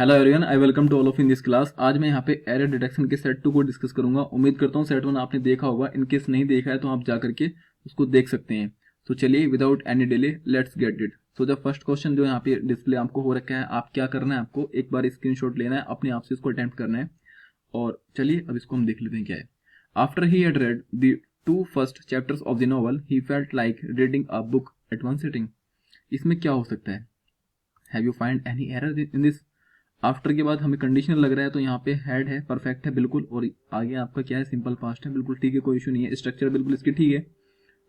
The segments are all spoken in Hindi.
Hello everyone, I welcome to all of in this class. आज मैं यहाँ पे एरर डिटेक्शन के सेट 2 को डिस्कस करूंगा। उम्मीद करता हूँ सेट 1 आपने देखा होगा। इन केस नहीं देखा है तो आप जा करके उसको देख सकते हैं। तो चलिए without any delay let's get it. तो द फर्स्ट क्वेश्चन जो यहाँ पे डिस्प्ले आपको हो रखा है, आप क्या करना है, आपको एक बार स्क्रीनशॉट लेना है, अपने आप से इसको अटेम्प्ट करना है। और चलिए अब इसको हम देख लेते हैं क्या है। After he had read the 2 first chapters of the novel he felt like reading a book at one sitting. इसमें क्या हो सकता है? Have you find any error in this? After के बाद हमें कंडीशनल लग रहा है, तो यहाँ पे हैड है, परफेक्ट है बिल्कुल, और आगे आपका क्या है, सिंपल पास्ट है, बिल्कुल ठीक है, कोई इशू नहीं है। स्ट्रक्चर बिल्कुल इसकी ठीक है।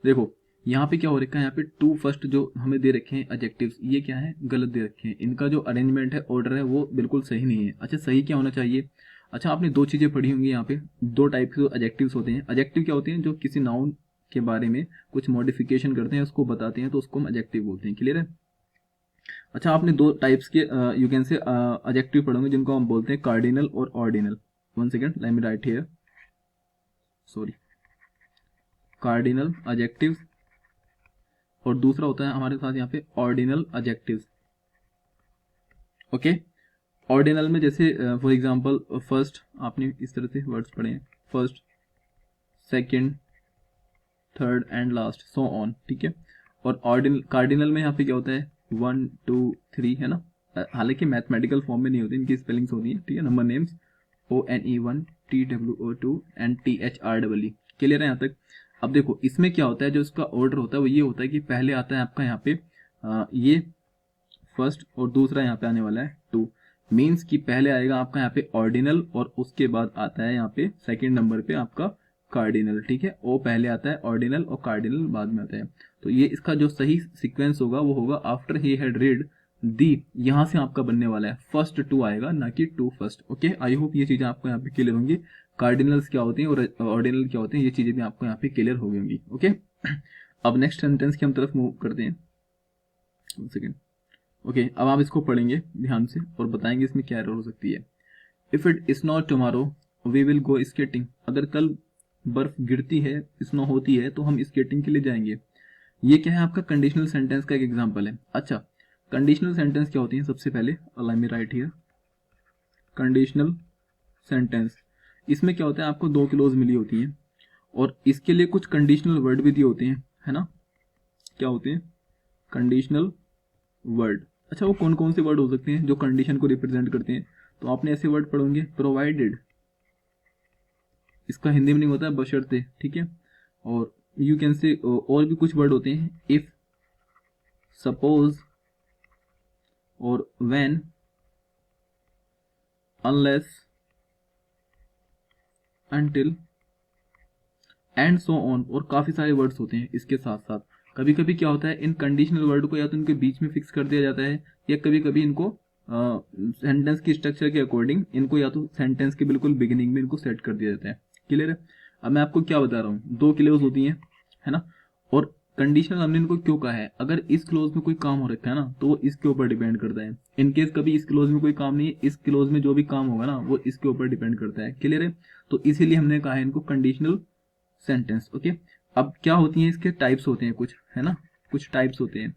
देखो यहाँ पे क्या हो रखा है, यहाँ पे 2 फर्स्ट जो हमें दे रखे हैं एडजेक्टिव्स, ये क्या है, गलत दे रखे हैं। इनका जो अरेंजमेंट है, ऑर्डर है, वो बिल्कुल सही नहीं है। अच्छा, सही क्या होना चाहिए? अच्छा, आपने 2 चीजें पढ़ी होंगी। यहाँ पे 2 टाइप के एडजेक्टिव्स होते हैं। एडजेक्टिव क्या होते हैं? जो किसी नाउन के बारे में कुछ मॉडिफिकेशन करते हैं, उसको बताते हैं, तो उसको हम एडजेक्टिव बोलते हैं। क्लियर है? अच्छा, आपने 2 टाइप्स के यू कैन से एडजेक्टिव पढ़ोगे, जिनको हम बोलते हैं कार्डिनल और ordinal. One second, let me right here, sorry. Cardinal adjectives और दूसरा होता है हमारे साथ यहाँ पे ऑर्डिनल एडजेक्टिव्स। ओके, ऑर्डिनल में जैसे फॉर एग्जांपल फर्स्ट, आपने इस तरह से वर्ड्स पढ़े हैं, first, second, third and last, so on. ठीक है। और ऑर्डिनल, कार्डिनल में यहाँ पे क्या होता है, 1 2 3, है ना। हालांकि मैथमेटिकल फॉर्म में नहीं होती, इनकी स्पेलिंग्स होती है। ठीक है। Number names ONE1 TWO2 and THREE। Clear है यहाँ तक? अब देखो इसमें क्या होता है, जो इसका ऑर्डर होता है वो ये होता है कि पहले आता है आपका यहाँ पे ये फर्स्ट, और दूसरा यहाँ पे आने वाला है 2। मीन्स कि पहले आएगा आपका यहाँ पे ऑर्डिनल, और उसके बाद आता है यहाँ पे सेकेंड नंबर पे आपका कार्डिनल। ठीक है। ओ पहले आता है ऑर्डिनल, और कार्डिनल बाद में आता है। तो ये इसका जो सही सीक्वेंस होगा वो होगा after he had read the, यहां से आपका बनने वाला है फर्स्ट 2 आएगा, ना कि 2 फर्स्ट। ओके, आई होप ये चीजें आपको यहाँ पे क्लियर होंगी। कार्डिनल्स क्या होते हैं और ऑर्डिनल क्या होते हैं, ये चीजें भी आपको यहाँ पे क्लियर हो गई होंगी। ओके, अब नेक्स्ट सेंटेंस की हम तरफ मूव करते हैं। सेकेंड। ओके, अब आप इसको पढ़ेंगे ध्यान से और बताएंगे इसमें क्या एरर हो सकती है। If it is not tomorrow we will go skating. अगर कल बर्फ गिरती है, स्नो होती है, तो हम स्केटिंग के लिए जाएंगे। ये क्या है, आपका कंडीशनल सेंटेंस का एक एग्जांपल है। अच्छा, कंडीशनल सेंटेंस क्या होती है? सबसे पहले let me right here, conditional sentence. इसमें क्या होता है, आपको 2 क्लोज मिली होती हैं, और इसके लिए कुछ कंडीशनल वर्ड भी दिए होते हैं, है ना। क्या होते हैं? Conditional word. अच्छा, वो कौन कौन से वर्ड हो सकते हैं जो कंडीशन को रिप्रेजेंट करते हैं? तो आपने ऐसे वर्ड पढ़ोगे, प्रोवाइडेड, इसका हिंदी में नहीं होता है बशर्ते। ठीक है। और यू कैन से और भी कुछ वर्ड होते हैं, इफ, सपोज, और when, unless, until and so on, और काफी सारे वर्ड्स होते हैं इसके साथ साथ। कभी कभी क्या होता है, इन कंडीशनल वर्ड को या तो इनके बीच में फिक्स कर दिया जाता है, या कभी कभी इनको सेंटेंस की स्ट्रक्चर के अकॉर्डिंग इनको या तो सेंटेंस के बिल्कुल बिगिनिंग में इनको सेट कर दिया जाता है। क्लियर है? अब मैं आपको क्या बता रहा हूँ, 2 क्लोज होती हैं, है ना। और कंडीशनल हमने इनको क्यों कहा है? अगर इस क्लोज में कोई काम हो रखा है ना, तो वो इसके ऊपर डिपेंड करता है। इनकेस कभी इस क्लोज में कोई काम नहीं है, इस क्लोज में जो भी काम होगा ना, वो इसके ऊपर डिपेंड करता है। क्लियर है? तो इसीलिए हमने कहा है इनको कंडीशनल सेंटेंस। ओके, अब क्या होती हैं इसके टाइप्स होते हैं कुछ, है ना, कुछ टाइप्स होते हैं।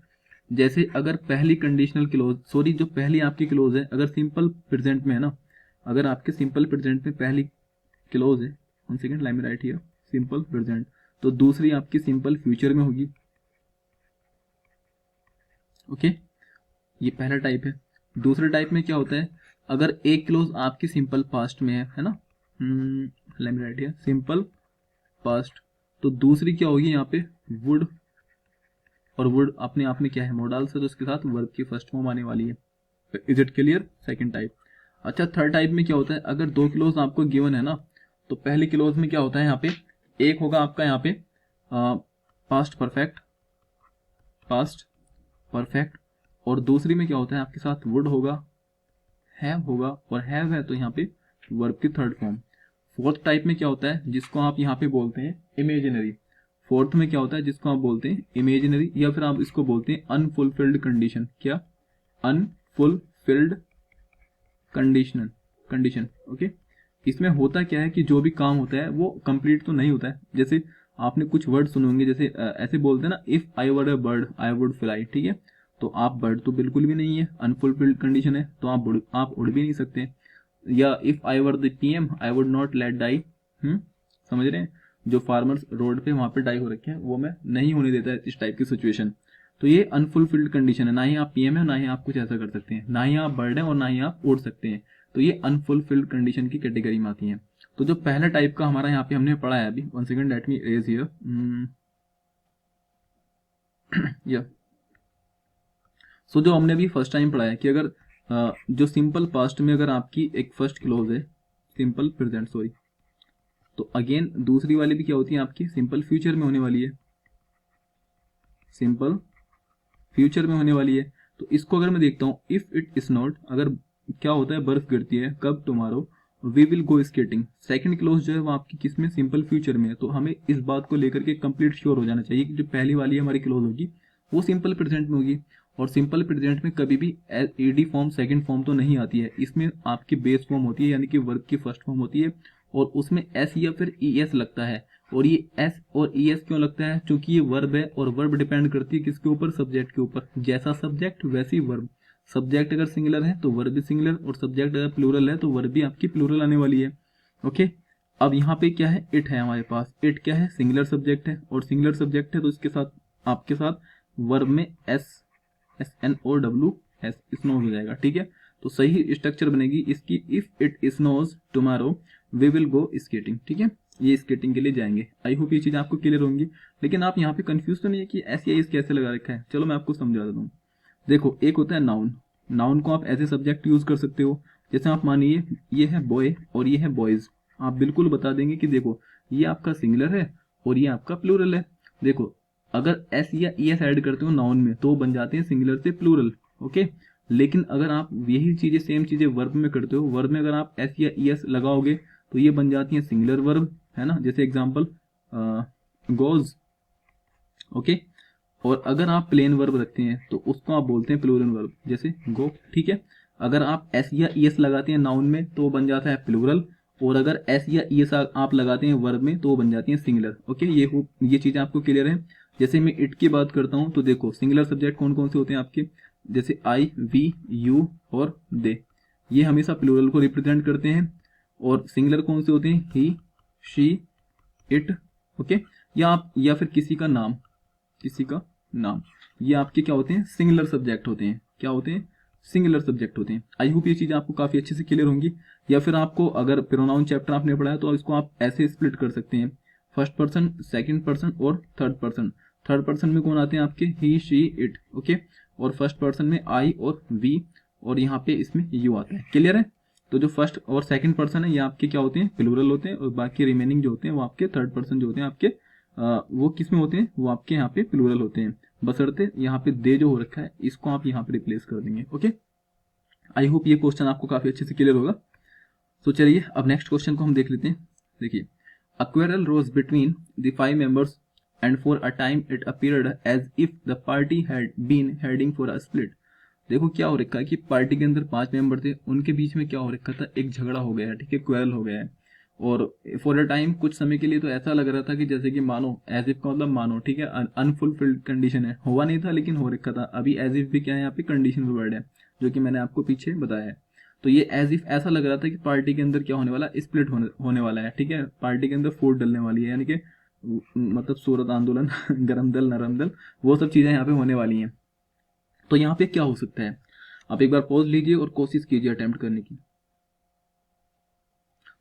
जैसे अगर पहली कंडीशनल क्लोज, सॉरी, जो पहली आपकी क्लोज है, अगर सिंपल प्रेजेंट में है ना, अगर आपके सिंपल प्रेजेंट में पहली क्लोज है, one second, let me right here, simple present, तो दूसरी आपकी सिंपल फ्यूचर में होगी। ओके, ये पहला टाइप है। दूसरे टाइप में क्या होता है, अगर एक क्लोज आपकी सिंपल पास्ट में है ना, let me right here, simple past, तो दूसरी क्या होगी यहाँ पे, वुड, और वुड अपने आप में क्या है, मॉडल से, तो उसके साथ वर्ब की फर्स्ट फॉर्म आने वाली है। Is it clear? Second type. अच्छा, थर्ड टाइप में क्या होता है, अगर 2 क्लोज आपको गिवन है ना, तो पहली क्लोज में क्या होता है, यहाँ पे एक होगा आपका यहाँ पे पास्ट परफेक्ट, पास्ट परफेक्ट, और दूसरी में क्या होता है आपके साथ, वुड होगा, हैव होगा, और हैव है तो यहाँ पे वर्ब की थर्ड फॉर्म। फोर्थ टाइप में क्या होता है, जिसको आप यहाँ पे बोलते हैं इमेजिनरी। फोर्थ में क्या होता है, जिसको आप बोलते हैं इमेजिनरी, या फिर आप इसको बोलते हैं अनफुलफिल्ड कंडीशन। क्या? Unfulfilled condition, condition. ओके, इसमें होता क्या है कि जो भी काम होता है वो कंप्लीट तो नहीं होता है। जैसे आपने कुछ वर्ड सुने होंगे, जैसे ऐसे बोलते हैं ना, if I were a bird I would fly. ठीक है, तो आप बर्ड तो बिल्कुल भी नहीं है, अनफुलफिल्ड कंडीशन है, तो आप उड़ भी नहीं सकते। या if I were the PM I would not let die, समझ रहे हैं, जो फार्मर्स रोड पे वहां पे डाई हो रखे हैं वो मैं नहीं होने देता है, इस टाइप की सिचुएशन। तो ये अनफुलफिल्ड कंडीशन है, ना ही आप पीएम है, ना ही आप कुछ ऐसा कर सकते हैं, ना ही आप बर्ड है और ना ही आप उड़ सकते हैं। तो ये अनफुलफिल्ड कंडीशन की कैटेगरी में आती है। तो जो पहला टाइप का हमारा यहाँ पे हमने पढ़ा है अभी, one second let me erase here, या सो जो हमने अभी फर्स्ट टाइम पढ़ा है कि अगर जो सिंपल पास्ट में अगर आपकी एक फर्स्ट क्लोज है, सिंपल प्रेजेंट सॉरी, तो अगेन दूसरी वाली भी क्या होती है आपकी सिंपल फ्यूचर में होने वाली है, सिंपल फ्यूचर में होने वाली है। तो इसको अगर मैं देखता हूँ, इफ इट इज नॉट, अगर क्या होता है बर्फ गिरती है कब, tomorrow we will go skating, second clause जो है वो आपकी किस में, सिंपल फ्यूचर में है। तो हमें इस बात को लेकर के कंप्लीट श्योर हो जाना चाहिए कि जो पहली वाली हमारी क्लोज होगी वो सिंपल प्रेजेंट में होगी। और सिंपल प्रेजेंट में कभी भी एडी फॉर्म सेकंड फॉर्म तो नहीं आती है, इसमें आपकी बेस फॉर्म होती है, यानी कि वर्ब की फर्स्ट फॉर्म होती है, और उसमें एस या फिर ई एस लगता है। और ये एस और ई एस क्यों लगता है, क्योंकि ये वर्ब है, और वर्ब डिपेंड करती है किसके ऊपर, सब्जेक्ट के ऊपर। जैसा सब्जेक्ट वैसी वर्ब, सब्जेक्ट अगर सिंगुलर है तो वर्ब भी सिंगुलर, और सब्जेक्ट अगर प्लूरल है तो वर्ब भी आपकी प्लूरल आने वाली है। ओके, अब यहाँ पे क्या है, इट है हमारे पास, इट क्या है, सिंगुलर सब्जेक्ट है, और सिंगुलर सब्जेक्ट है तो इसके साथ आपके साथ वर्ब में S N O W S snows हो जाएगा। ठीक है, तो सही स्ट्रक्चर बनेगी इसकी, if it snows tomorrow we will go skating. ठीक है, ये स्केटिंग के लिए जाएंगे। आई होप ये चीज आपको क्लियर होंगी। लेकिन आप यहाँ पे कंफ्यूज तो नहीं है कि एस या एस कैसे लगा रखा है, चलो मैं आपको समझा देता हूँ। देखो, एक होता है नाउन, नाउन को आप एज ए सब्जेक्ट यूज कर सकते हो। जैसे आप मानिए ये है बॉय और ये है बॉयज, आप बिल्कुल बता देंगे कि देखो ये आपका सिंगुलर है और ये आपका प्लूरल है। देखो अगर एस या ई एस ऐड करते हो नाउन में तो बन जाते हैं सिंगुलर से प्लूरल। ओके, लेकिन अगर आप यही चीजें सेम चीजें वर्ब में करते हो, वर्ब में अगर आप एस या ई एस लगाओगे तो ये बन जाती है सिंगुलर वर्ब, है ना। जैसे एग्जाम्पल गोज। ओके, और अगर आप प्लेन वर्ब रखते हैं तो उसको आप बोलते हैं प्लूरल वर्ब, जैसे गो। ठीक है, अगर आप एस या ई एस लगाते हैं नाउन में तो बन जाता है प्लूरल, और अगर एस या ई एस आप लगाते हैं वर्ब में तो बन जाती है सिंगुलर। ओके, ये चीजें आपको क्लियर है। जैसे मैं इट की बात करता हूं तो देखो सिंगुलर सब्जेक्ट कौन कौन से होते हैं आपके, जैसे आई, वी, यू और दे, ये हमेशा प्लूरल को रिप्रेजेंट करते हैं। और सिंगुलर कौन से होते हैं, ही, शी, इट। ओके, या फिर किसी का नाम, किसी का नाम, ये आपके क्या होते हैं, सिंगुलर सब्जेक्ट होते हैं। क्या होते हैं, सिंगुलर सब्जेक्ट होते हैं। आई होप ये चीज़ आपको काफ़ी अच्छे से क्लियर होंगी। या फिर आपको अगर प्रोनाउन चैप्टर आपने पढ़ा है तो इसको आप ऐसे स्प्लिट कर सकते हैं, फर्स्ट पर्सन, सेकंड पर्सन और थर्ड पर्सन। थर्ड पर्सन में कौन आते हैं आपके, ही, शी, इट। ओके, और फर्स्ट पर्सन में आई और वी, और यहाँ पे इसमें यू आता है। क्लियर है। तो जो फर्स्ट और सेकंड पर्सन है ये आपके क्या होते हैं, प्लूरल होते हैं, और बाकी रिमेनिंग जो होते हैं वो आपके थर्ड पर्सन जो होते हैं आपके वो किस में होते हैं, वो आपके यहाँ पे प्लूरल होते हैं। बशर्ते यहाँ पे दे जो हो रखा है इसको आप यहाँ पे रिप्लेस कर देंगे। ओके, आई होप ये क्वेश्चन आपको काफी अच्छे से क्लियर होगा। तो चलिए अब नेक्स्ट क्वेश्चन को हम देख लेते हैं। देखिए, a quarrel rose between the 5 members and for a time it appeared as if the party had been heading for a split. देखो क्या हो रखा है कि पार्टी के अंदर 5 मेंबर थे, उनके बीच में क्या हो रखा था, एक झगड़ा हो गया है। ठीक है, क्वेरल हो गया है, और फॉर अ टाइम कुछ समय के लिए तो ऐसा लग रहा था कि जैसे कि मानो, एज इफ का मतलब मानो। ठीक है, अनफुलफिल्ड कंडीशन है, हुआ नहीं था लेकिन हो रखा था। अभी एज इफ भी क्या है, यहाँ पे कंडीशनल वर्ड है जो कि मैंने आपको पीछे बताया है। तो ये एज इफ ऐसा लग रहा था कि पार्टी के अंदर क्या होने वाला, स्प्लिट होने वाला है। ठीक है, पार्टी के अंदर फूट डलने वाली है, यानी कि मतलब सूरत आंदोलन गरम दल नरम दल, वो सब चीजें यहाँ पे होने वाली हैं। तो यहाँ पे क्या हो सकता है, आप एक बार पॉज लीजिए और कोशिश कीजिए अटेम्प्ट करने की।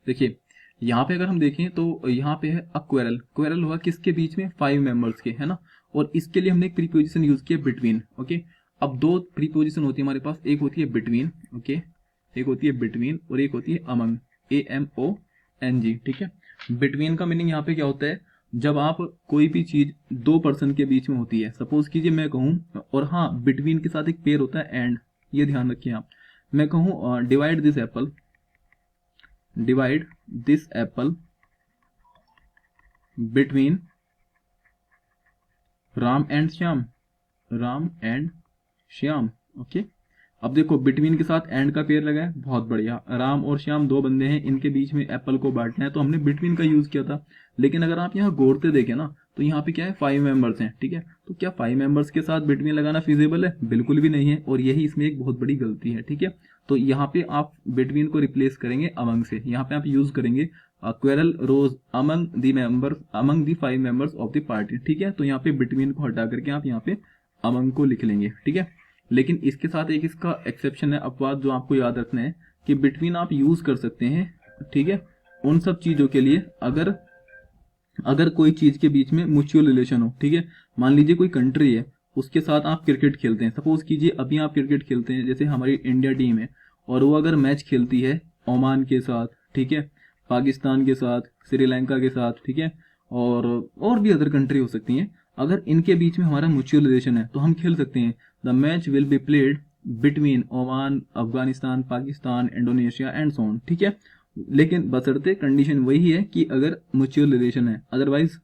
देखिए यहाँ पे अगर हम देखें तो यहाँ पे है अक्वेरल, क्वेरल हुआ किसके बीच में, 5 मेंबर्स के, है ना। और इसके लिए हमने एक प्रीपोजिशन यूज किया बिटवीन। ओके, अब 2 प्रीपोजिशन होती है हमारे पास, एक होती है बिटवीन। ओके, एक होती है बिटवीन और एक होती है अमंग, AMONG। ठीक है, बिटवीन का मीनिंग यहाँ पे क्या होता है, जब आप कोई भी चीज 2 पर्सन के बीच में होती है, सपोज कीजिए मैं कहूँ, और हाँ बिटवीन के साथ एक पेयर होता है एंड, ये ध्यान रखिए आप। मैं कहूँ divide this Apple, divide this apple between Ram and Shyam, Ram and Shyam। Okay, अब देखो बिटवीन के साथ एंड का पेयर लगा है, बहुत बढ़िया। राम और श्याम 2 बंदे हैं, इनके बीच में एप्पल को बांटना है, तो हमने बिटवीन का यूज किया था। लेकिन अगर आप यहाँ गौर से देखें ना, तो यहाँ पे क्या है, 5 मेंबर्स हैं, ठीक है। तो क्या 5 मेंबर्स के साथ बिटवीन लगाना फिजिबल है? बिल्कुल भी नहीं है, और यही इसमें एक बहुत बड़ी गलती है, ठीक है। तो यहाँ पे आप बिटवीन को रिप्लेस करेंगे अमंग से, यहाँ पे आप यूज करेंगे quarrel rose among the 5 members of the party, ठीक है। तो यहाँ पे बिटवीन को हटा करके आप यहाँ पे अमंग को लिख लेंगे, ठीक है। लेकिन इसके साथ एक इसका एक्सेप्शन है, अपवाद, जो आपको याद रखना है कि बिटवीन आप यूज कर सकते हैं, ठीक है, उन सब चीजों के लिए अगर कोई चीज के बीच में म्यूचुअल रिलेशन हो, ठीक है। मान लीजिए कोई कंट्री है, उसके साथ आप क्रिकेट खेलते हैं, सपोज कीजिए अभी आप क्रिकेट खेलते हैं, जैसे हमारी इंडिया टीम है और वो अगर मैच खेलती है ओमान के साथ, ठीक है, पाकिस्तान के साथ, श्रीलंका के साथ, ठीक है, और भी अदर कंट्री हो सकती हैं। अगर इनके बीच में हमारा म्यूचुअल रिलेशन है तो हम खेल सकते हैं, the match will be played between Oman, Afghanistan, Pakistan, Indonesia and so on, ठीक है। लेकिन बशर्ते कंडीशन वही है कि अगर म्यूचुअल रिलेशन है, अदरवाइज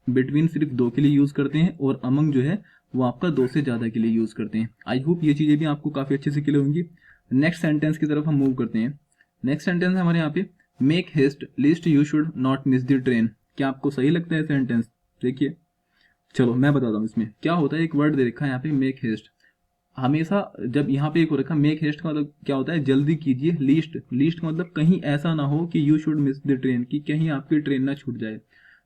बिटवीन सिर्फ 2 के लिए यूज करते हैं और अमंग जो है वो आपका 2 से ज्यादा के लिए यूज करते हैं। आई होप ये चीजें भी आपको काफी अच्छे से क्लियर होंगी। नेक्स्ट सेंटेंस की तरफ हम मूव करते हैं। नेक्स्ट सेंटेंस है हमारे यहाँ पे, make haste lest you should not miss the train. क्या आपको सही लगता है सेंटेंस? देखिए, चलो मैं बताता हूँ इसमें क्या होता है। एक वर्ड दे रखा है यहाँ पे, मेक हेस्ट। हमेशा जब यहाँ पे एक हो रखा मेक हेस्ट का मतलब क्या होता है, जल्दी कीजिए। लीस्ट का मतलब कहीं ऐसा ना हो कि you should miss the train, कि कहीं आपकी ट्रेन ना छूट जाए।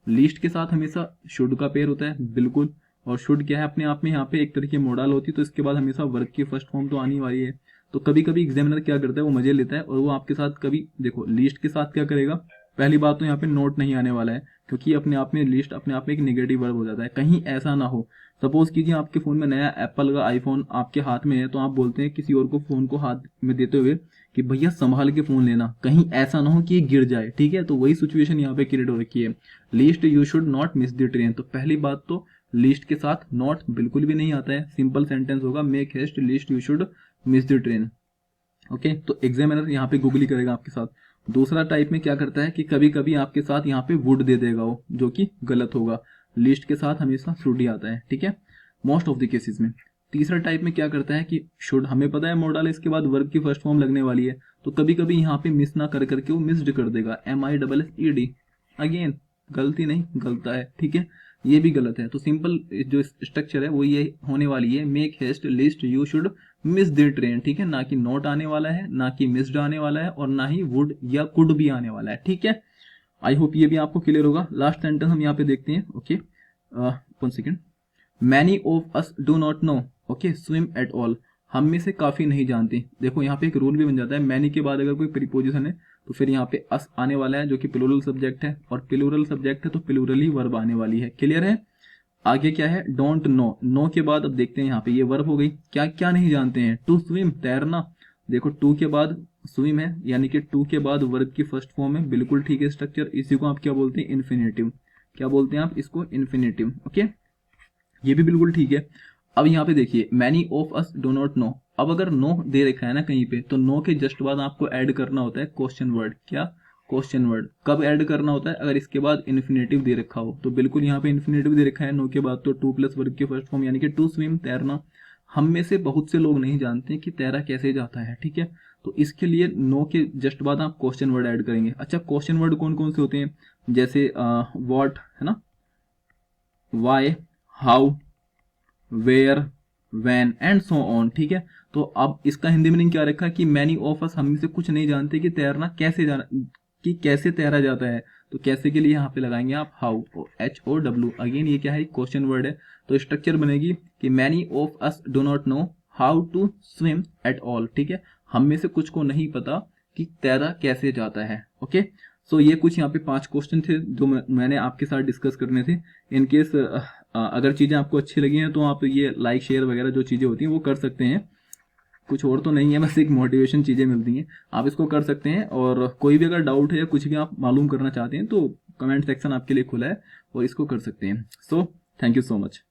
लीस्ट के साथ हमेशा शुड का पेयर होता है, बिल्कुल। और शुड क्या है, अपने आप में यहाँ पे एक तरह की मोडाल होती है, तो इसके बाद हमेशा वर्क की फर्स्ट फॉर्म तो आनी वाली है। तो कभी कभी एग्जामिनर क्या करता है, वो मजे लेता है और वो आपके साथ कभी, देखो लीस्ट के साथ क्या करेगा, पहली बात तो यहाँ पे नोट नहीं आने वाला है, क्योंकि अपने आप में लिस्ट अपने आप में एक नेगेटिव वर्ब हो जाता है। कहीं ऐसा ना हो, सपोज कीजिए आपके फोन में नया एप्पल का आईफोन आपके हाथ में है, तो आप बोलते हैं किसी और को फोन को हाथ में देते हुए कि भैया संभाल के फोन लेना, कहीं ऐसा ना हो कि ये गिर जाए, ठीक है। तो वही सिचुएशन यहाँ पे क्रिएट हो रखी है, least you should not miss the train. तो पहली बात तो लिस्ट के साथ नॉट बिल्कुल भी नहीं आता है, सिंपल सेंटेंस होगा make haste lest you should miss the train. Okay, तो एग्जामिनर यहाँ पे गूगली करेगा आपके साथ। दूसरा टाइप में क्या करता है कि कभी कभी आपके साथ यहाँ पे वुड दे देगा वो, जो कि गलत होगा। लिस्ट के साथ हमेशा शुड ही आता है, ठीक है, मोस्ट ऑफ द केसेस में। तीसरा टाइप में क्या करता है कि शुड, हमें पता है मोडाल इसके बाद वर्ब की फर्स्ट फॉर्म लगने वाली है, तो कभी कभी यहाँ पे मिस ना कर करके वो मिस्ड कर देगा, MISSED। अगेन गलती नहीं, गलता है, ठीक है, ये भी गलत है। तो सिंपल जो स्ट्रक्चर है वो ये होने वाली है, make haste lest you should miss the train, ठीक है। ना कि नॉट आने वाला है, ना कि मिस्ड आने वाला है, और ना ही वुड या कुड भी आने वाला है, ठीक है। आई होप ये भी आपको क्लियर होगा। लास्ट सेंटेंस हम यहाँ पे देखते हैं। Okay, 1 second. Many of us do not no okay swim at all. हम में से काफी नहीं जानते। देखो यहाँ पे एक रूल भी बन जाता है, मैनी के बाद अगर कोई प्रीपोजिशन है तो फिर यहाँ पे अस आने वाला है, जो कि प्लूरल सब्जेक्ट है, और प्लूरल सब्जेक्ट है तो प्लूरल ही वर्ब आने वाली है। क्लियर है? आगे क्या है, डोंट नो। नो के बाद अब देखते हैं यहाँ पे ये वर्ब हो गई। क्या क्या नहीं जानते हैं, टू स्विम तैरना। देखो टू के बाद स्विम है, यानी कि टू के बाद वर्ब की फर्स्ट फॉर्म है, बिल्कुल ठीक है स्ट्रक्चर। इसी को आप क्या बोलते हैं, इन्फिनेटिव। क्या बोलते हैं आप इसको, इन्फिनेटिव। ओके, ये भी बिल्कुल ठीक है। अब यहाँ पे देखिए, many of us do not know. अब अगर नो दे रखा है ना कहीं पे, तो नो के जस्ट बाद आपको ऐड करना होता है क्वेश्चन वर्ड। क्या क्वेश्चन वर्ड कब ऐड करना होता है, अगर इसके बाद इन्फिनेटिव दे रखा हो। तो बिल्कुल यहाँ पे इन्फिनेटिव दे रखा है नो के बाद, तो टू प्लस वर्ब की फर्स्ट फॉर्म, यानी कि टू स्विम तैरना। हम में से बहुत से लोग नहीं जानते कि तैरा कैसे जाता है, ठीक है। तो इसके लिए नो के जस्ट बाद आप क्वेश्चन वर्ड ऐड करेंगे। अच्छा, क्वेश्चन वर्ड कौन कौन से होते हैं, जैसे व्हाट है ना, why, how, where, when and so on, ठीक है। तो अब इसका हिंदी मीनिंग क्या रखा कि मैनी ऑफ अस, हम में से कुछ नहीं जानते कि तैरना कैसे कैसे तैरा जाता है। तो कैसे के लिए यहाँ पे लगाएंगे आप हाउ, HOW। अगेन ये क्या है, क्वेश्चन वर्ड है। तो स्ट्रक्चर बनेगी कि many of us do not know how to swim at all, ठीक है। हम में से कुछ को नहीं पता कि तैरा कैसे जाता है। ओके, सो ये कुछ यहाँ पे 5 क्वेश्चन थे जो मैंने आपके साथ डिस्कस करने थे। इनकेस अगर चीज़ें आपको अच्छी लगी हैं तो आप ये लाइक शेयर वगैरह जो चीज़ें होती हैं वो कर सकते हैं। कुछ और तो नहीं है, बस एक मोटिवेशन चीज़ें मिलती हैं, आप इसको कर सकते हैं। और कोई भी अगर डाउट है या कुछ भी आप मालूम करना चाहते हैं तो कमेंट सेक्शन आपके लिए खुला है और इसको कर सकते हैं। So thank you so much.